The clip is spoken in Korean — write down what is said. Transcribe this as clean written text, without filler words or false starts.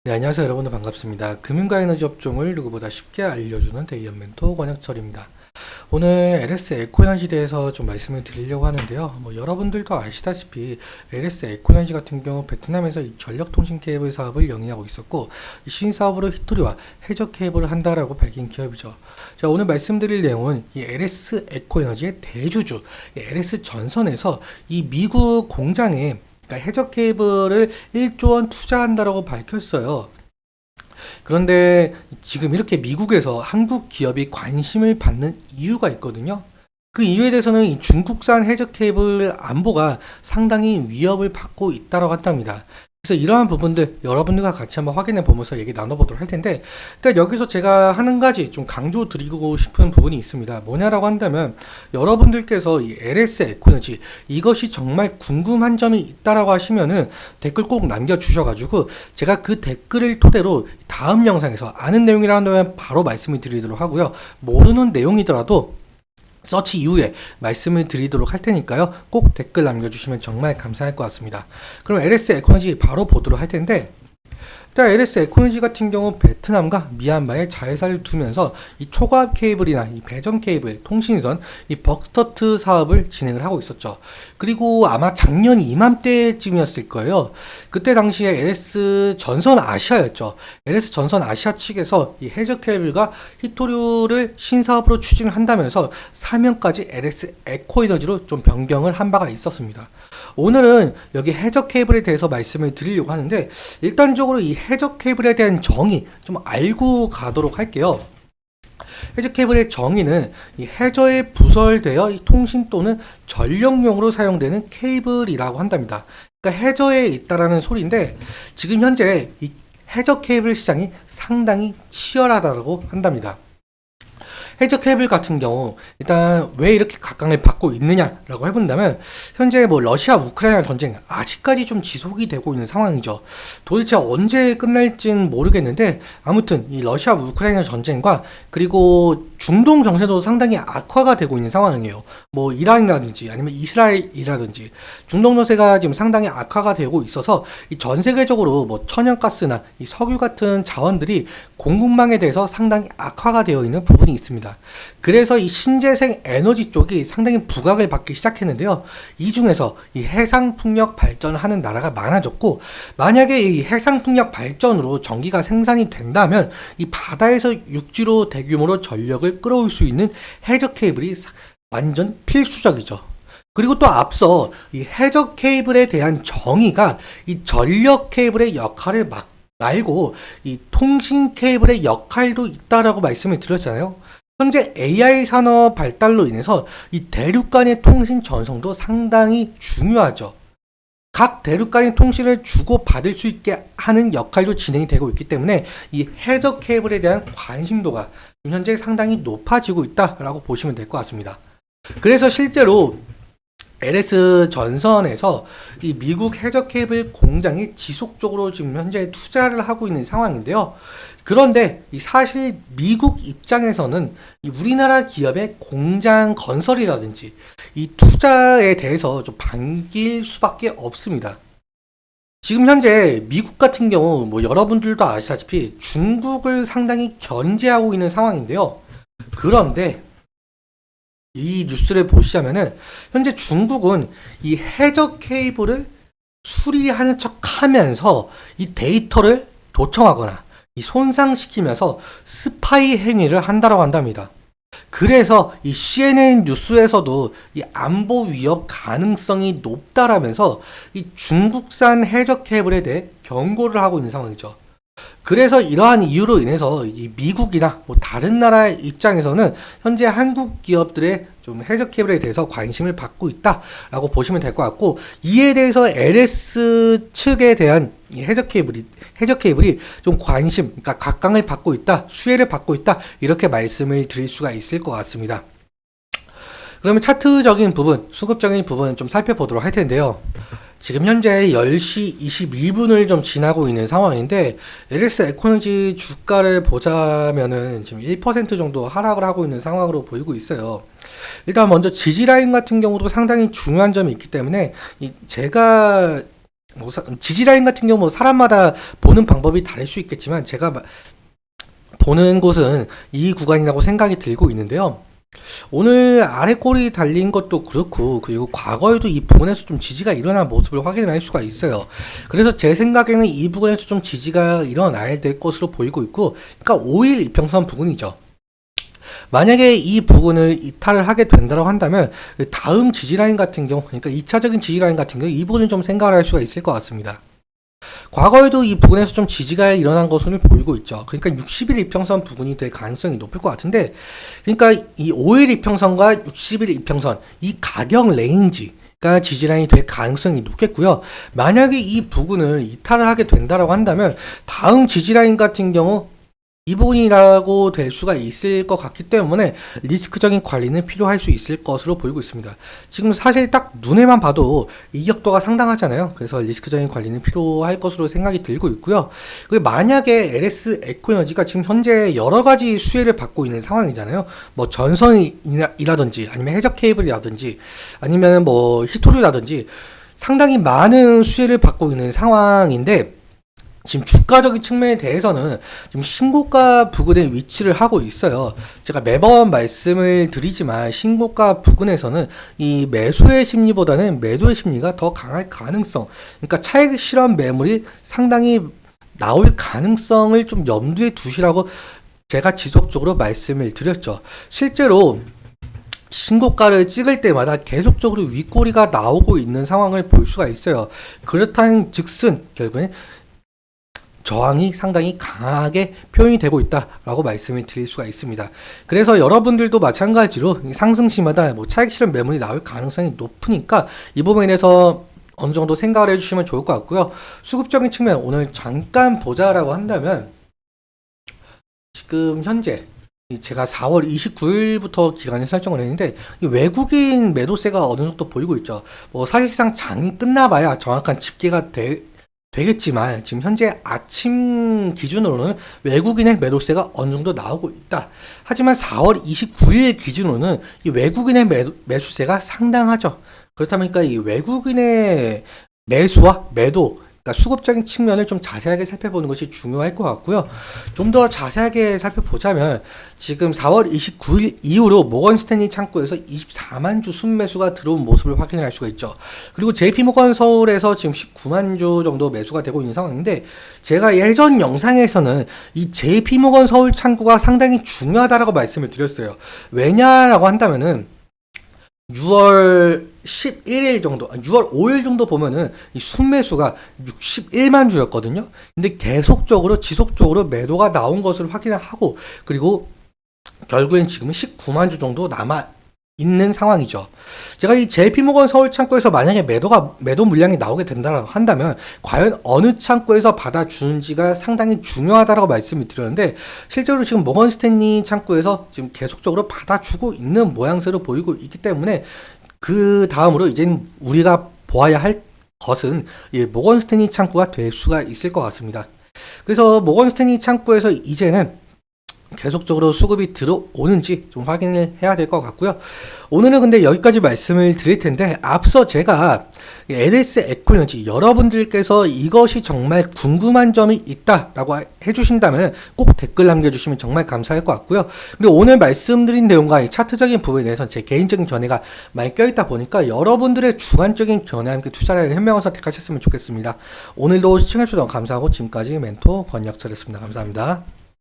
네, 안녕하세요. 여러분들 반갑습니다. 금융과 에너지 업종을 누구보다 쉽게 알려주는 대의연 멘토 권혁철입니다. 오늘 LS 에코에너지에 대해서 좀 말씀을 드리려고 하는데요. 여러분들도 아시다시피 LS 에코에너지 같은 경우 베트남에서 이 전력통신 케이블 사업을 영위하고 있었고, 이 신사업으로 히토리와 해저 케이블을 한다라고 밝힌 기업이죠. 자, 오늘 말씀드릴 내용은 이 LS 에코에너지의 대주주, 이 LS 전선에서 이 미국 공장에 그러니까 해저 케이블을 1조 원 투자한다라고 밝혔어요. 그런데 지금 이렇게 미국에서 한국 기업이 관심을 받는 이유가 있거든요. 그 이유에 대해서는 이 중국산 해저 케이블 안보가 상당히 위협을 받고 있다고 한답니다. 그래서 이러한 부분들 여러분들과 같이 한번 확인해 보면서 얘기 나눠보도록 할 텐데, 일단 여기서 제가 한 가지 좀 강조 드리고 싶은 부분이 있습니다. 뭐냐라고 한다면, 여러분들께서 이 LS 에코에너지 이것이 정말 궁금한 점이 있다라고 하시면은 댓글 꼭 남겨주셔가지고 제가 그 댓글을 토대로 다음 영상에서 아는 내용이라 한다면 바로 말씀을 드리도록 하고요. 모르는 내용이더라도 서치 이후에 말씀을 드리도록 할 테니까요. 꼭 댓글 남겨주시면 정말 감사할 것 같습니다. 그럼 LS 에코너지 바로 보도록 할 텐데, 일단 LS 에코너지 같은 경우 베트남과 미얀마에 자회사를 두면서 이 초과압 케이블이나 이 배전 케이블, 통신선, 이 벅스터트 사업을 진행을 하고 있었죠. 그리고 아마 작년 이맘때쯤이었을 거예요. 그때 당시에 LS 전선 아시아였죠. LS 전선 아시아 측에서 이 해저 케이블과 히토류를 신사업으로 추진을 한다면서 사명까지 LS 에코에너지로 좀 변경을 한 바가 있었습니다. 오늘은 여기 해저 케이블에 대해서 말씀을 드리려고 하는데, 일단적으로 이 해저 케이블에 대한 정의 좀 알고 가도록 할게요. 해저 케이블의 정의는 이 해저에 부설되어 이 통신 또는 전력용으로 사용되는 케이블이라고 한답니다. 그러니까 해저에 있다라는 소리인데, 지금 현재 이 해저 케이블 시장이 상당히 치열하다고 한답니다. 해저 케이블 같은 경우 일단 왜 이렇게 각광을 받고 있느냐라고 해본다면, 현재 러시아 우크라이나 전쟁 아직까지 좀 지속이 되고 있는 상황이죠. 도대체 언제 끝날진 모르겠는데, 아무튼 이 러시아 우크라이나 전쟁과 그리고 중동 정세도 상당히 악화가 되고 있는 상황이에요. 이란이라든지 아니면 이스라엘이라든지 중동 정세가 지금 상당히 악화가 되고 있어서 이 전 세계적으로 천연가스나 이 석유 같은 자원들이 공급망에 대해서 상당히 악화가 되어 있는 부분이 있습니다. 그래서 이 신재생 에너지 쪽이 상당히 부각을 받기 시작했는데요. 이 중에서 이 해상풍력 발전을 하는 나라가 많아졌고, 만약에 이 해상풍력 발전으로 전기가 생산이 된다면 이 바다에서 육지로 대규모로 전력을 끌어올 수 있는 해저 케이블이 완전 필수적이죠. 그리고 또 앞서 이 해저 케이블에 대한 정의가 이 전력 케이블의 역할을 말고 이 통신 케이블의 역할도 있다라고 말씀을 드렸잖아요. 현재 AI 산업 발달로 인해서 이 대륙 간의 통신 전송도 상당히 중요하죠. 각 대륙 간의 통신을 주고받을 수 있게 하는 역할도 진행이 되고 있기 때문에 이 해저 케이블에 대한 관심도가 현재 상당히 높아지고 있다라고 보시면 될 것 같습니다. 그래서 실제로 LS 전선에서 이 미국 해저 케이블 공장이 지속적으로 지금 현재 투자를 하고 있는 상황인데요. 그런데 사실 미국 입장에서는 이 우리나라 기업의 공장 건설이라든지 이 투자에 대해서 좀 반길 수밖에 없습니다. 지금 현재 미국 같은 경우 여러분들도 아시다시피 중국을 상당히 견제하고 있는 상황인데요. 그런데 이 뉴스를 보시자면은 현재 중국은 이 해저 케이블을 수리하는 척 하면서 이 데이터를 도청하거나 이 손상시키면서 스파이 행위를 한다고 한답니다. 그래서 이 CNN 뉴스에서도 이 안보 위협 가능성이 높다라면서 이 중국산 해저 케이블에 대해 경고를 하고 있는 상황이죠. 그래서 이러한 이유로 인해서 이 미국이나 다른 나라의 입장에서는 현재 한국 기업들의 좀 해저 케이블에 대해서 관심을 받고 있다라고 보시면 될 것 같고, 이에 대해서 LS 측에 대한 이 해저 케이블이 좀 그러니까 각광을 받고 있다, 수혜를 받고 있다, 이렇게 말씀을 드릴 수가 있을 것 같습니다. 그러면 차트적인 부분, 수급적인 부분 좀 살펴보도록 할 텐데요. 지금 현재 10시 21분을 좀 지나고 있는 상황인데, LS 에코너지 주가를 보자면은 지금 1% 정도 하락을 하고 있는 상황으로 보이고 있어요. 일단 먼저 지지라인 같은 경우도 상당히 중요한 점이 있기 때문에 제가 지지 라인 같은 경우 뭐 사람마다 보는 방법이 다를 수 있겠지만 제가 보는 곳은 이 구간이라고 생각이 들고 있는데요. 오늘 아래 꼬리 달린 것도 그렇고, 그리고 과거에도 이 부분에서 좀 지지가 일어난 모습을 확인할 수가 있어요. 그래서 제 생각에는 이 부분에서 좀 지지가 일어나야 될 것으로 보이고 있고, 그러니까 5일 이평선 부분이죠. 만약에 이 부분을 이탈을 하게 된다고 한다면 다음 지지라인 같은 경우, 그러니까 2차적인 지지라인 같은 경우 이 부분을 좀 생각을 할 수가 있을 것 같습니다. 과거에도 이 부분에서 좀 지지가 일어난 것을 보이고 있죠. 그러니까 60일 이평선 부분이 될 가능성이 높을 것 같은데, 그러니까 이 5일 이평선과 60일 이평선 이 가격 레인지가 지지라인이 될 가능성이 높겠고요. 만약에 이 부분을 이탈을 하게 된다고 한다면 다음 지지라인 같은 경우 이 부분이라고 될 수가 있을 것 같기 때문에 리스크적인 관리는 필요할 수 있을 것으로 보이고 있습니다. 지금 사실 딱 눈에만 봐도 이격도가 상당하잖아요. 그래서 리스크적인 관리는 필요할 것으로 생각이 들고 있고요. 그리고 만약에 LS 에코에너지가 지금 현재 여러 가지 수혜를 받고 있는 상황이잖아요. 뭐 전선이라든지 아니면 해적 케이블이라든지 아니면 뭐 히토류라든지 상당히 많은 수혜를 받고 있는 상황인데, 지금 주가적인 측면에 대해서는 지금 신고가 부근에 위치를 하고 있어요. 제가 매번 말씀을 드리지만 신고가 부근에서는 이 매수의 심리보다는 매도의 심리가 더 강할 가능성, 그러니까 차익 실현 매물이 상당히 나올 가능성을 좀 염두에 두시라고 제가 지속적으로 말씀을 드렸죠. 실제로 신고가를 찍을 때마다 계속적으로 윗꼬리가 나오고 있는 상황을 볼 수가 있어요. 그렇다는 즉슨 결국엔 저항이 상당히 강하게 표현이 되고 있다라고 말씀을 드릴 수가 있습니다. 그래서 여러분들도 마찬가지로 상승시마다 뭐 차익 실현 매물이 나올 가능성이 높으니까 이 부분에 대해서 어느 정도 생각을 해주시면 좋을 것 같고요. 수급적인 측면 오늘 잠깐 보자라고 한다면, 지금 현재 제가 4월 29일부터 기간을 설정을 했는데 이 외국인 매도세가 어느 정도 보이고 있죠. 뭐 사실상 장이 끝나봐야 정확한 집계가 되겠지만 지금 현재 아침 기준으로는 외국인의 매도세가 어느 정도 나오고 있다. 하지만 4월 29일 기준으로는 이 외국인의 매수세가 상당하죠. 그렇다면 이 외국인의 매수와 매도, 그러니까 수급적인 측면을 좀 자세하게 살펴보는 것이 중요할 것 같고요. 좀 더 자세하게 살펴보자면 지금 4월 29일 이후로 모건 스탠리 창구에서 24만 주 순매수가 들어온 모습을 확인할 수가 있죠. 그리고 JP모건 서울에서 지금 19만 주 정도 매수가 되고 있는 상황인데, 제가 예전 영상에서는 이 JP모건 서울 창구가 상당히 중요하다라고 말씀을 드렸어요. 왜냐라고 한다면은 6월 11일 정도, 6월 5일 정도 보면은 이 순매수가 61만 주였거든요. 근데 계속적으로 지속적으로 매도가 나온 것을 확인하고, 그리고 결국엔 지금은 19만 주 정도 남아 있는 상황이죠. 제가 이 JP모건 서울 창구에서 만약에 매도 물량이 나오게 된다고 한다면 과연 어느 창구에서 받아주는지가 상당히 중요하다라고 말씀을 드렸는데, 실제로 지금 모건 스탠리 창구에서 지금 계속적으로 받아주고 있는 모양새로 보이고 있기 때문에 그 다음으로 이제는 우리가 보아야 할 것은 이 모건 스탠리 창구가 될 수가 있을 것 같습니다. 그래서 모건 스탠리 창구에서 이제는 계속적으로 수급이 들어오는지 좀 확인을 해야 될 것 같고요. 오늘은 근데 여기까지 말씀을 드릴 텐데, 앞서 제가 LS 에코에너지 여러분들께서 이것이 정말 궁금한 점이 있다라고 해주신다면 꼭 댓글 남겨주시면 정말 감사할 것 같고요. 그리고 오늘 말씀드린 내용과 이 차트적인 부분에 대해서 제 개인적인 견해가 많이 껴있다 보니까 여러분들의 주관적인 견해와 함께 투자를 현명한 선택하셨으면 좋겠습니다. 오늘도 시청해주셔서 감사하고 지금까지 멘토 권혁철이었습니다. 감사합니다.